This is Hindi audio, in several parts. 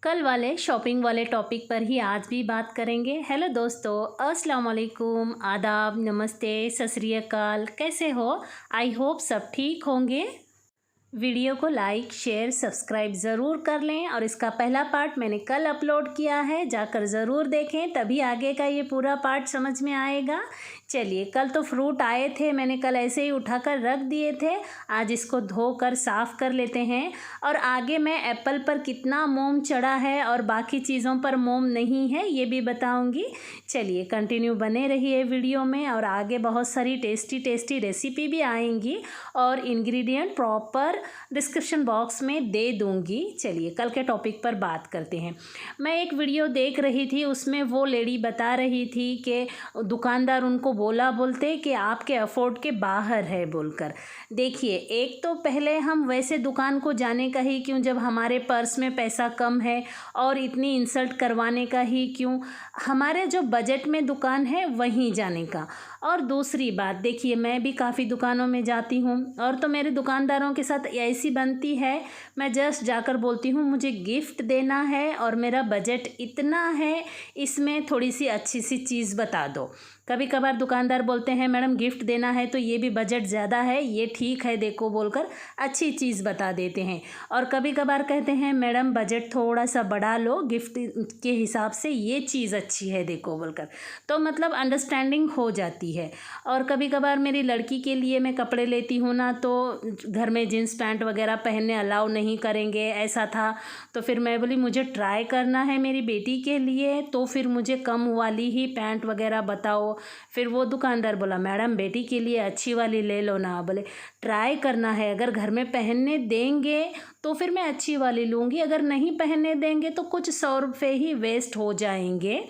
कल वाले शॉपिंग वाले टॉपिक पर ही आज भी बात करेंगे। हेलो दोस्तों, अस्सलाम वालेकुम, आदाब, नमस्ते, सत श्री अकाल। कैसे हो? आई होप सब ठीक होंगे। वीडियो को लाइक शेयर सब्सक्राइब ज़रूर कर लें और इसका पहला पार्ट मैंने कल अपलोड किया है, जाकर ज़रूर देखें, तभी आगे का ये पूरा पार्ट समझ में आएगा। चलिए, कल तो फ्रूट आए थे, मैंने कल ऐसे ही उठाकर रख दिए थे। आज इसको धोकर साफ़ कर लेते हैं और आगे मैं एप्पल पर कितना मोम चढ़ा है और बाकी चीज़ों पर मोम नहीं है ये भी बताऊंगी। चलिए कंटिन्यू बने रहिए वीडियो में और आगे बहुत सारी टेस्टी टेस्टी रेसिपी भी आएंगी और इंग्रेडिएंट प्रॉपर डिस्क्रिप्शन बॉक्स में दे दूंगी। चलिए कल के टॉपिक पर बात करते हैं। मैं एक वीडियो देख रही थी, उसमें वो लेडी बता रही थी कि दुकानदार उनको बोलते कि आपके अफोर्ड के बाहर है बोलकर। देखिए, एक तो पहले हम वैसे दुकान को जाने का ही क्यों जब हमारे पर्स में पैसा कम है, और इतनी इंसल्ट करवाने का ही क्यों, हमारे जो बजट में दुकान है वहीं जाने का। और दूसरी बात देखिए, मैं भी काफ़ी दुकानों में जाती हूँ और तो मेरे दुकानदारों के साथ ऐसी बनती है, मैं जस्ट जाकर बोलती हूँ मुझे गिफ्ट देना है और मेरा बजट इतना है, इसमें थोड़ी सी अच्छी सी चीज़ बता दो। कभी कभार दुकानदार बोलते हैं मैडम गिफ्ट देना है तो ये भी बजट ज़्यादा है, ये ठीक है देखो बोलकर अच्छी चीज़ बता देते हैं। और कभी कभार कहते हैं मैडम बजट थोड़ा सा बढ़ा लो, गिफ्ट के हिसाब से ये चीज़ अच्छी है देखो बोलकर, तो मतलब अंडरस्टैंडिंग हो जाती है। और कभी कभार मेरी लड़की के लिए मैं कपड़े लेती हूँ ना, तो घर में जीन्स पैंट वगैरह पहनने अलाउ नहीं करेंगे, ऐसा था। तो फिर मैं बोली मुझे ट्राई करना है मेरी बेटी के लिए, तो फिर मुझे कम वाली ही पैंट वगैरह बताओ। फिर वो दुकानदार बोला मैडम बेटी के लिए अच्छी वाली ले लो ना। बोले ट्राई करना है, अगर घर में पहनने देंगे तो फिर मैं अच्छी वाली लूँगी, अगर नहीं पहनने देंगे तो कुछ 100 रुपये ही वेस्ट हो जाएंगे।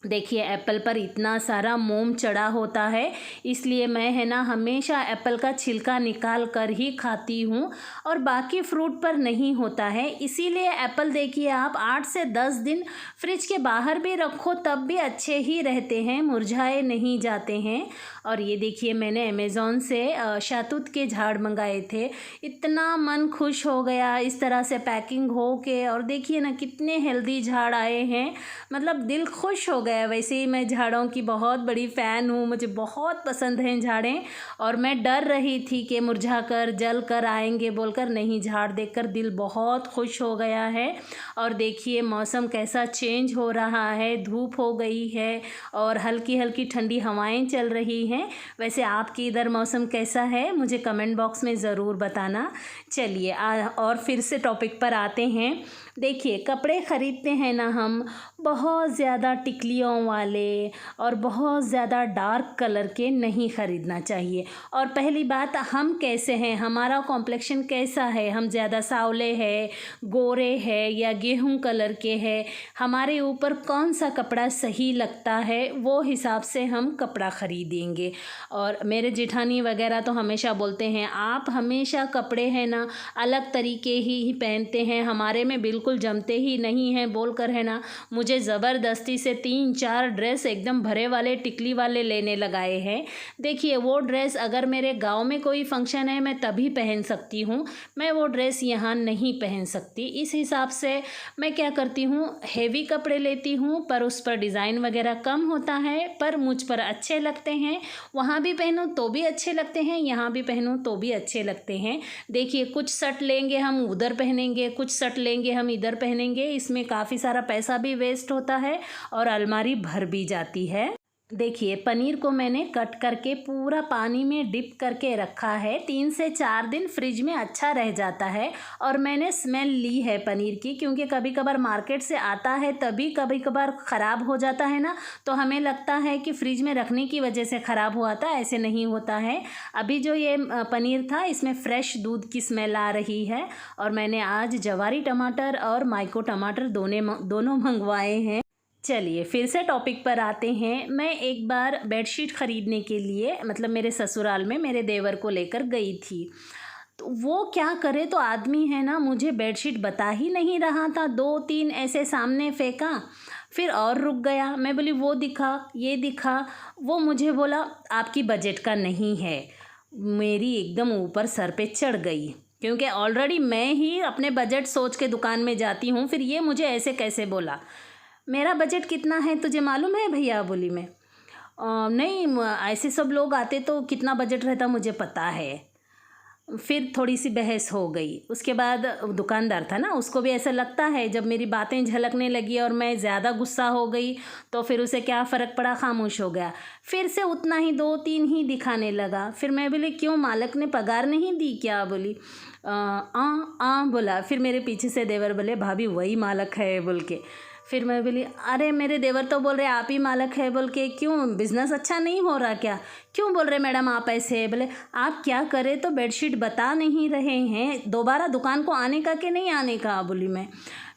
देखिए, एप्पल पर इतना सारा मोम चढ़ा होता है, इसलिए मैं है ना हमेशा एप्पल का छिलका निकाल कर ही खाती हूँ और बाकी फ्रूट पर नहीं होता है। इसीलिए एप्पल देखिए आप 8 से 10 दिन फ्रिज के बाहर भी रखो तब भी अच्छे ही रहते हैं, मुरझाए नहीं जाते हैं। और ये देखिए, मैंने अमेज़ॉन से शहतूत के झाड़ मंगाए थे, इतना मन खुश हो गया इस तरह से पैकिंग हो के। और देखिए ना कितने हेल्दी झाड़ आए हैं, मतलब दिल खुश हो गया। वैसे ही मैं झाड़ों की बहुत बड़ी फ़ैन हूँ, मुझे बहुत पसंद हैं झाड़ें। और मैं डर रही थी कि मुरझा कर जल कर आएंगे बोलकर, नहीं, झाड़ देखकर दिल बहुत खुश हो गया है। और देखिए मौसम कैसा चेंज हो रहा है, धूप हो गई है और हल्की हल्की ठंडी हवाएं चल रही हैं। वैसे आपके इधर मौसम कैसा है मुझे कमेंट बॉक्स में ज़रूर बताना। चलिए और फिर से टॉपिक पर आते हैं। देखिए, कपड़े ख़रीदते हैं ना हम, बहुत ज़्यादा टिकलियों वाले और बहुत ज़्यादा डार्क कलर के नहीं ख़रीदना चाहिए। और पहली बात, हम कैसे हैं, हमारा कॉम्प्लेक्शन कैसा है, हम ज़्यादा सावले हैं, गोरे हैं या गेहूं कलर के हैं, हमारे ऊपर कौन सा कपड़ा सही लगता है वो हिसाब से हम कपड़ा ख़रीदेंगे। और मेरे जेठानी वगैरह तो हमेशा बोलते हैं आप हमेशा कपड़े हैं ना अलग तरीके ही पहनते हैं, हमारे में बिल्कुल जमते ही नहीं हैं बोलकर है ना मुझे ज़बरदस्ती से 3-4 ड्रेस एकदम भरे वाले टिकली वाले लेने लगाए हैं। देखिए, वो ड्रेस अगर मेरे गांव में कोई फंक्शन है मैं तभी पहन सकती हूँ, मैं वो ड्रेस यहाँ नहीं पहन सकती। इस हिसाब से मैं क्या करती हूँ, हेवी कपड़े लेती हूँ पर उस पर डिज़ाइन वगैरह कम होता है, पर मुझ पर अच्छे लगते हैं, वहाँ भी पहनूँ तो भी अच्छे लगते हैं, यहाँ भी पहनूँ तो भी अच्छे लगते हैं। देखिए, कुछ शर्ट लेंगे हम उधर पहनेंगे, कुछ शर्ट लेंगे हम इधर पहनेंगे, इसमें काफ़ी सारा पैसा भी वेस्ट होता है और अलमारी भर भी जाती है। देखिए, पनीर को मैंने कट करके पूरा पानी में डिप करके रखा है, 3 से 4 दिन फ्रिज में अच्छा रह जाता है। और मैंने स्मेल ली है पनीर की, क्योंकि कभी कभार मार्केट से आता है तभी कभी कभार ख़राब हो जाता है ना, तो हमें लगता है कि फ्रिज में रखने की वजह से ख़राब हुआ था, ऐसे नहीं होता है। अभी जो ये पनीर था इसमें फ़्रेश दूध की स्मेल आ रही है। और मैंने आज जवारी टमाटर और माइको टमाटर दोनों मंगवाए हैं। चलिए फिर से टॉपिक पर आते हैं। मैं एक बार बेडशीट ख़रीदने के लिए मतलब मेरे ससुराल में मेरे देवर को लेकर गई थी, तो वो क्या करे, तो आदमी है ना मुझे बेडशीट बता ही नहीं रहा था, 2-3 ऐसे सामने फेंका, फिर और रुक गया। मैं बोली वो दिखा ये दिखा, वो मुझे बोला आपकी बजट का नहीं है। मेरी एकदम ऊपर सर पे चढ़ गई, क्योंकि ऑलरेडी मैं ही अपने बजट सोच के दुकान में जाती हूँ, फिर ये मुझे ऐसे कैसे बोला। मेरा बजट कितना है तुझे मालूम है भैया, बोली मैं। नहीं ऐसे सब लोग आते तो कितना बजट रहता मुझे पता है। फिर थोड़ी सी बहस हो गई। उसके बाद दुकानदार था ना, उसको भी ऐसा लगता है, जब मेरी बातें झलकने लगी और मैं ज़्यादा गुस्सा हो गई तो फिर उसे क्या फ़र्क पड़ा, खामोश हो गया। फिर से उतना ही 2-3 ही दिखाने लगा। फिर मैं बोली क्यों, मालिक ने पगार नहीं दी क्या, बोली बोला। फिर मेरे पीछे से देवर बोले भाभी वही मालिक है बोल के। फिर मैं बोली अरे मेरे देवर तो बोल रहे आप ही मालिक है बोल के, क्यों बिज़नेस अच्छा नहीं हो रहा क्या, क्यों बोल रहे मैडम आप ऐसे। बोले आप क्या करें तो बेडशीट बता नहीं रहे हैं, दोबारा दुकान को आने का कि नहीं आने का, बोली मैं।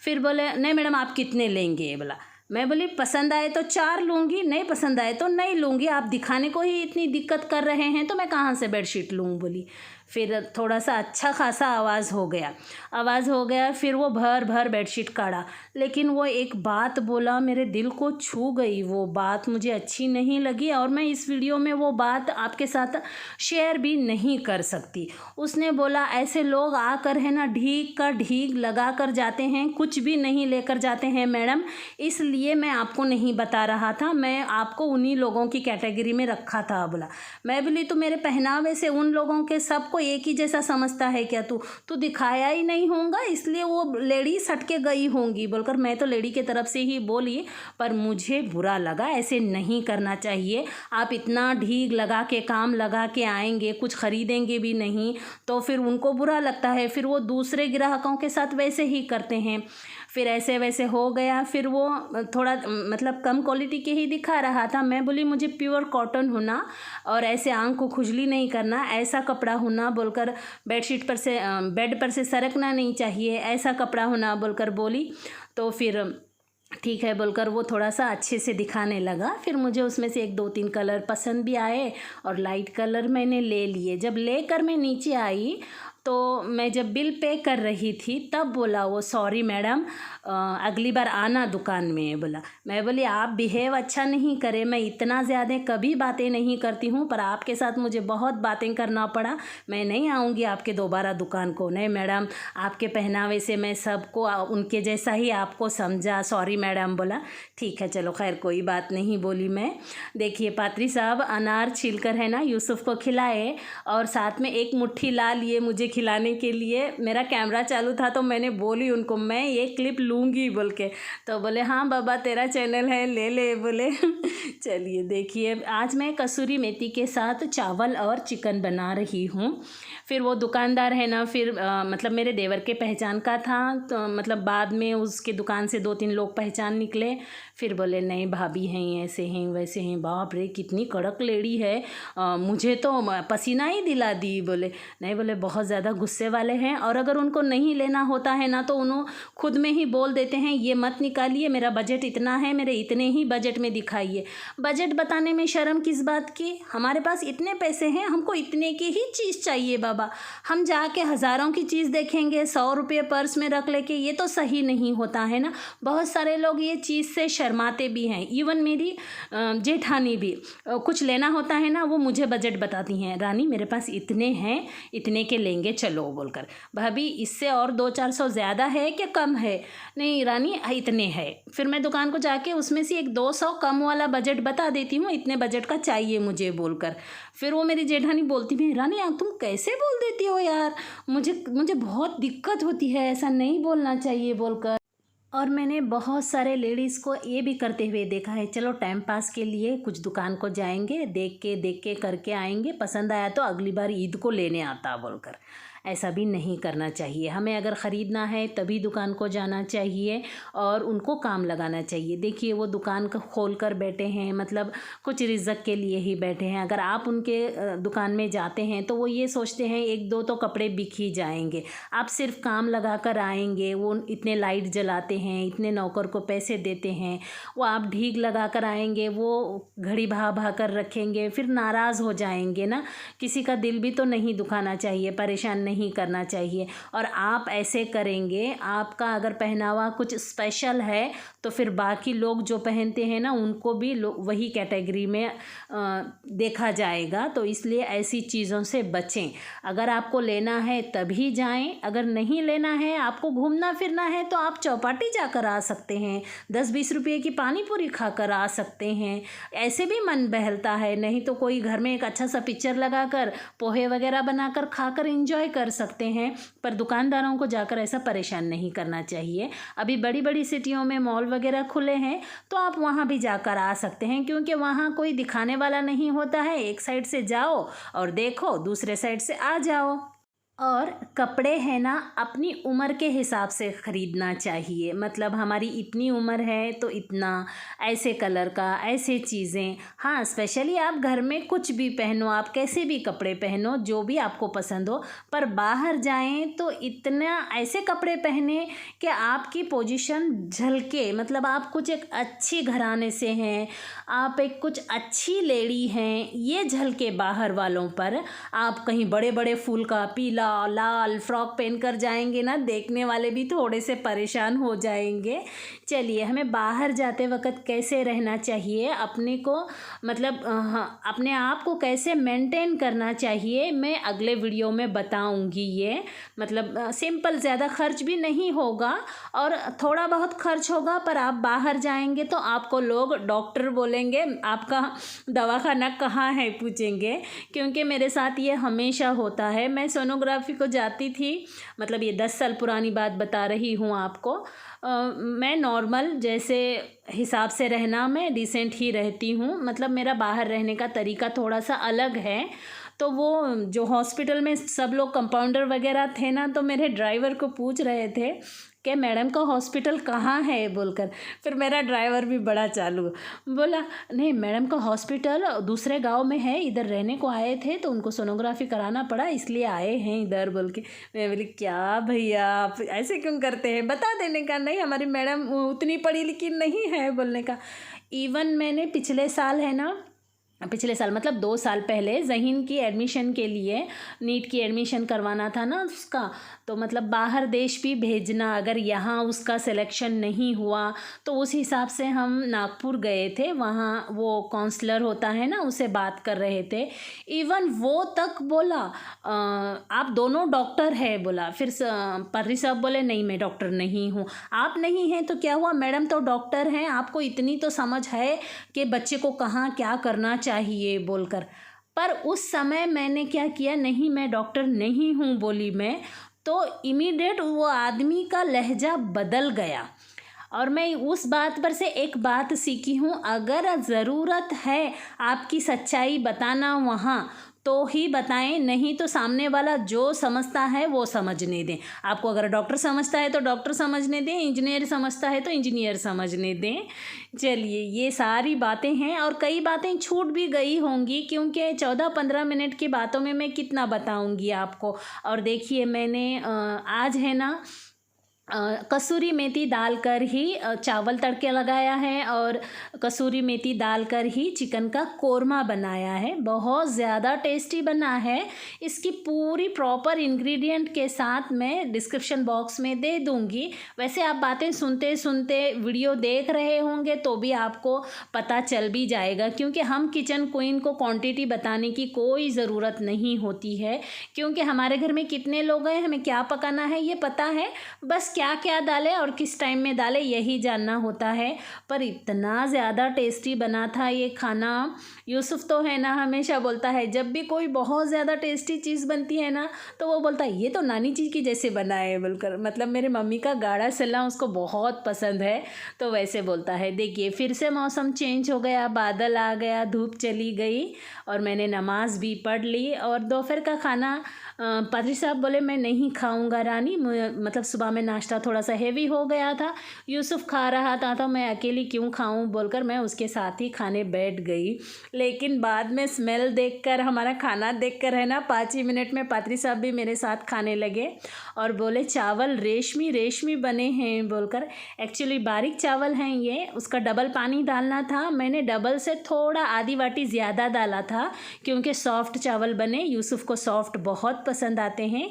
फिर बोले नहीं मैडम आप कितने लेंगे, बोला। मैं बोली पसंद आए तो 4 लूँगी, नहीं पसंद आए तो नहीं लूँगी, आप दिखाने को ही इतनी दिक्कत कर रहे हैं तो मैं कहाँ से बेडशीट लूँ, बोली। फिर थोड़ा सा अच्छा खासा आवाज़ हो गया। फिर वो भर भर बेडशीट काढ़ा, लेकिन वो एक बात बोला मेरे दिल को छू गई। वो बात मुझे अच्छी नहीं लगी और मैं इस वीडियो में वो बात आपके साथ शेयर भी नहीं कर सकती। उसने बोला ऐसे लोग आकर है ना ढीक का ढीक लगा कर जाते हैं, कुछ भी नहीं लेकर जाते हैं मैडम, इसलिए मैं आपको नहीं बता रहा था, मैं आपको उन्हीं लोगों की कैटेगरी में रखा था, बोला। मैं बोली तो मेरे पहनावे से उन लोगों के सबको एक ही जैसा समझता है क्या, तू दिखाया ही नहीं होगा इसलिए वो लेडी सट के गई होंगी, बोलकर मैं तो लेडी के तरफ से ही बोली। पर मुझे बुरा लगा, ऐसे नहीं करना चाहिए। आप इतना ढीग लगा के काम लगा के आएंगे, कुछ खरीदेंगे भी नहीं तो फिर उनको बुरा लगता है, फिर वो दूसरे ग्राहकों के साथ वैसे ही करते हैं। फिर ऐसे वैसे हो गया। फिर वो थोड़ा मतलब कम क्वालिटी के ही दिखा रहा था। मैं बोली मुझे प्योर कॉटन होना और ऐसे आंख को खुजली नहीं करना, ऐसा कपड़ा होना बोलकर, बेडशीट पर से बेड पर से सरकना नहीं चाहिए, ऐसा कपड़ा होना बोलकर बोली। तो फिर ठीक है बोलकर वो थोड़ा सा अच्छे से दिखाने लगा। फिर मुझे उसमें से 1-2-3 कलर पसंद भी आए और लाइट कलर मैंने ले लिए। जब लेकर मैं नीचे आई तो मैं जब बिल पे कर रही थी तब बोला वो सॉरी मैडम, अगली बार आना दुकान में, बोला। मैं बोली आप बिहेव अच्छा नहीं करे, मैं इतना ज़्यादा कभी बातें नहीं करती हूँ पर आपके साथ मुझे बहुत बातें करना पड़ा, मैं नहीं आऊँगी आपके दोबारा दुकान को। नहीं मैडम आपके पहनावे से मैं सबको उनके जैसा ही आपको समझा, सॉरी मैडम, बोला। ठीक है चलो खैर कोई बात नहीं, बोली मैं। देखिए पात्री साहब अनार छीलकर है ना यूसुफ को खिलाए और साथ में एक मुट्ठी ला लिए मुझे खिलाने के लिए। मेरा कैमरा चालू था तो मैंने बोली उनको मैं ये क्लिप लूँगी बोल के, तो बोले हाँ बाबा तेरा चैनल है ले ले, बोले। चलिए देखिए आज मैं कसूरी मेथी के साथ चावल और चिकन बना रही हूँ। फिर वो दुकानदार है ना, फिर मतलब मेरे देवर के पहचान का था, तो मतलब बाद में उसके दुकान से 2-3 लोग पहचान निकले। फिर बोले नहीं भाभी हैं, ऐसे हैं वैसे हैं, बाप रे कितनी कड़क लेडी है, मुझे तो पसीना ही दिला दी, बोले। नहीं बोले बहुत ज़्यादा गुस्से वाले हैं और अगर उनको नहीं लेना होता है ना तो उन्होंने खुद में ही बोल देते हैं ये मत निकालिए, मेरा बजट इतना है, मेरे इतने ही बजट में दिखाइए। बजट बताने में शर्म किस बात की, हमारे पास इतने पैसे हैं, हमको इतने की ही चीज़ चाहिए बाबा। हम जाके हज़ारों की चीज़ देखेंगे, 100 रुपये पर्स में रख लेके, ये तो सही नहीं होता है ना। बहुत सारे लोग ये चीज़ से शर्माते भी हैं। इवन मेरी जेठानी भी कुछ लेना होता है ना वो मुझे बजट बताती हैं, रानी मेरे पास इतने हैं, इतने के लेंगे चलो, बोलकर। भाभी इससे और 200-400 ज़्यादा है कि कम है, नहीं रानी इतने है। फिर मैं दुकान को जाके उसमें से 100-200 कम वाला बजट बता देती हूँ, इतने बजट का चाहिए मुझे, बोलकर। फिर वो मेरी जेठानी बोलती भी रानी आप तुम कैसे बोल देती हो यार, मुझे बहुत दिक्कत होती है, ऐसा नहीं बोलना चाहिए, बोलकर। और मैंने बहुत सारे लेडीज़ को ये भी करते हुए देखा है, चलो टाइम पास के लिए कुछ दुकान को जाएंगे, देख के करके आएंगे, पसंद आया तो अगली बार ईद को लेने आता, बोलकर। ऐसा भी नहीं करना चाहिए। हमें अगर ख़रीदना है तभी दुकान को जाना चाहिए और उनको काम लगाना चाहिए। देखिए वो दुकान को खोल कर बैठे हैं, मतलब कुछ रिज़्क के लिए ही बैठे हैं। अगर आप उनके दुकान में जाते हैं तो वो ये सोचते हैं 1-2 तो कपड़े बिक ही जाएंगे, आप सिर्फ काम लगा कर आएंगे। वो इतने लाइट जलाते हैं, इतने नौकर को पैसे देते हैं, वो आप ढीग लगा कर आएंगे, वो घड़ी भा कर रखेंगे, फिर नाराज़ हो जाएंगे ना। किसी का दिल भी तो नहीं दुखाना चाहिए, परेशान नहीं नहीं करना चाहिए। और आप ऐसे करेंगे, आपका अगर पहनावा कुछ स्पेशल है तो फिर बाकी लोग जो पहनते हैं ना उनको भी वही कैटेगरी में देखा जाएगा। तो इसलिए ऐसी चीज़ों से बचें। अगर आपको लेना है तभी जाएं, अगर नहीं लेना है, आपको घूमना फिरना है तो आप चौपाटी जाकर आ सकते हैं, 10-20 रुपये की पानी पूरी खाकर आ सकते हैं। ऐसे भी मन बहलता है। नहीं तो कोई घर में एक अच्छा सा पिक्चर लगाकर पोहे वगैरह बनाकर खाकर एंजॉय कर सकते हैं। पर दुकानदारों को जाकर ऐसा परेशान नहीं करना चाहिए। अभी बड़ी बड़ी सिटियों में मॉल वगैरह खुले हैं तो आप वहाँ भी जाकर आ सकते हैं, क्योंकि वहाँ कोई दिखाने वाला नहीं होता है। एक साइड से जाओ और देखो, दूसरे साइड से आ जाओ। और कपड़े हैं ना अपनी उम्र के हिसाब से ख़रीदना चाहिए। मतलब हमारी इतनी उम्र है तो इतना, ऐसे कलर का, ऐसे चीज़ें। हाँ, स्पेशली आप घर में कुछ भी पहनो, आप कैसे भी कपड़े पहनो जो भी आपको पसंद हो, पर बाहर जाएं तो इतना ऐसे कपड़े पहने कि आपकी पोजीशन झलके। मतलब आप कुछ एक अच्छी घराने से हैं, आप एक कुछ अच्छी लेडी हैं, ये झलके बाहर वालों पर। आप कहीं बड़े बड़े फूल का पीला लाल फ्रॉक पहनकर जाएंगे ना, देखने वाले भी थोड़े से परेशान हो जाएंगे। चलिए, हमें बाहर जाते वक्त कैसे रहना चाहिए, अपने को मतलब अपने आप को कैसे मेंटेन करना चाहिए, मैं अगले वीडियो में बताऊंगी। ये मतलब सिंपल, ज़्यादा खर्च भी नहीं होगा और थोड़ा बहुत खर्च होगा, पर आप बाहर जाएंगे तो आपको लोग डॉक्टर बोलेंगे, आपका दवाखाना कहाँ है पूछेंगे। क्योंकि मेरे साथ ये हमेशा होता है। मैं सोनोग्राफी को जाती थी, मतलब ये 10 साल पुरानी बात बता रही हूँ आपको। मैं नॉर्मल जैसे हिसाब से रहना, मैं डिसेंट ही रहती हूँ। मतलब मेरा बाहर रहने का तरीका थोड़ा सा अलग है। तो वो जो हॉस्पिटल में सब लोग कंपाउंडर वगैरह थे ना, तो मेरे ड्राइवर को पूछ रहे थे कि मैडम का हॉस्पिटल कहाँ है बोलकर। फिर मेरा ड्राइवर भी बड़ा चालू बोला, नहीं मैडम का हॉस्पिटल दूसरे गांव में है, इधर रहने को आए थे तो उनको सोनोग्राफी कराना पड़ा इसलिए आए हैं इधर बोल के। मैं बोली, क्या भैया आप ऐसे क्यों करते हैं, बता देने का। नहीं, हमारी मैडम उतनी पढ़ी लिखी नहीं है बोलने का। इवन मैंने पिछले साल है ना, पिछले साल मतलब 2 साल पहले ज़हीन की एडमिशन के लिए, नीट की एडमिशन करवाना था ना उसका, तो मतलब बाहर देश भी भेजना, अगर यहाँ उसका सिलेक्शन नहीं हुआ तो उस हिसाब से हम नागपुर गए थे। वहाँ वो काउंसलर होता है ना, उसे बात कर रहे थे। इवन वो तक बोला आप दोनों डॉक्टर है बोला। फिर पादरी साहब बोले, नहीं मैं डॉक्टर नहीं हूँ। आप नहीं हैं तो क्या हुआ, मैडम तो डॉक्टर हैं, आपको इतनी तो समझ है कि बच्चे को कहाँ क्या करना चाहिए बोलकर। पर उस समय मैंने क्या किया, नहीं मैं डॉक्टर नहीं हूँ बोली मैं, तो इमीडिएट वो आदमी का लहजा बदल गया। और मैं उस बात पर से एक बात सीखी हूँ, अगर ज़रूरत है आपकी सच्चाई बताना वहाँ तो ही बताएं, नहीं तो सामने वाला जो समझता है वो समझने दें। आपको अगर डॉक्टर समझता है तो डॉक्टर समझने दें, इंजीनियर समझता है तो इंजीनियर समझने दें। चलिए, ये सारी बातें हैं और कई बातें छूट भी गई होंगी, क्योंकि 14-15 मिनट की बातों में मैं कितना बताऊंगी आपको। और देखिए, मैंने आज है ना कसूरी मेथी डालकर ही चावल तड़के लगाया है और कसूरी मेथी डालकर ही चिकन का कोरमा बनाया है। बहुत ज़्यादा टेस्टी बना है। इसकी पूरी प्रॉपर इंग्रेडिएंट के साथ मैं डिस्क्रिप्शन बॉक्स में दे दूँगी। वैसे आप बातें सुनते सुनते वीडियो देख रहे होंगे तो भी आपको पता चल भी जाएगा, क्योंकि हम किचन क्वीन को क्वांटिटी बताने की कोई ज़रूरत नहीं होती है, क्योंकि हमारे घर में कितने लोग हैं, हमें क्या पकाना है ये पता है, बस क्या क्या डालें और किस टाइम में डालें यही जानना होता है। पर इतना ज़्यादा टेस्टी बना था ये खाना। यूसुफ तो है ना हमेशा बोलता है, जब भी कोई बहुत ज़्यादा टेस्टी चीज़ बनती है ना तो वो बोलता है ये तो नानी जी की जैसे बना है बोलकर। मतलब मेरे मम्मी का गाढ़ा सल्ला उसको बहुत पसंद है तो वैसे बोलता है। देखिए, फिर से मौसम चेंज हो गया, बादल आ गया, धूप चली गई और मैंने नमाज़ भी पढ़ ली। और दोपहर का खाना पादरी साहब बोले मैं नहीं खाऊंगा रानी, मतलब सुबह में नाश्ता थोड़ा सा हेवी हो गया था, यूसुफ खा रहा था तो मैं अकेली क्यों खाऊं बोलकर मैं उसके साथ ही खाने बैठ गई। लेकिन बाद में स्मेल देखकर, हमारा खाना देखकर है ना 5 ही मिनट में पादरी साहब भी मेरे साथ खाने लगे और बोले चावल रेशमी रेशमी बने हैं बोलकर। एक्चुअली बारीक चावल हैं ये, उसका डबल पानी डालना था, मैंने डबल से थोड़ा आधी वाटी ज़्यादा डाला था क्योंकि सॉफ्ट चावल बने। यूसुफ को सॉफ्ट बहुत पसंद आते हैं।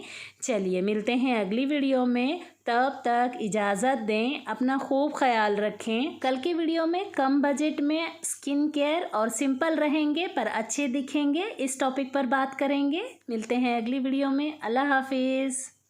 चलिए मिलते हैं अगली वीडियो में, तब तक इजाज़त दें, अपना खूब ख्याल रखें। कल की वीडियो में कम बजट में स्किन केयर और सिंपल रहेंगे पर अच्छे दिखेंगे, इस टॉपिक पर बात करेंगे। मिलते हैं अगली वीडियो में। अल्लाह हाफिज़।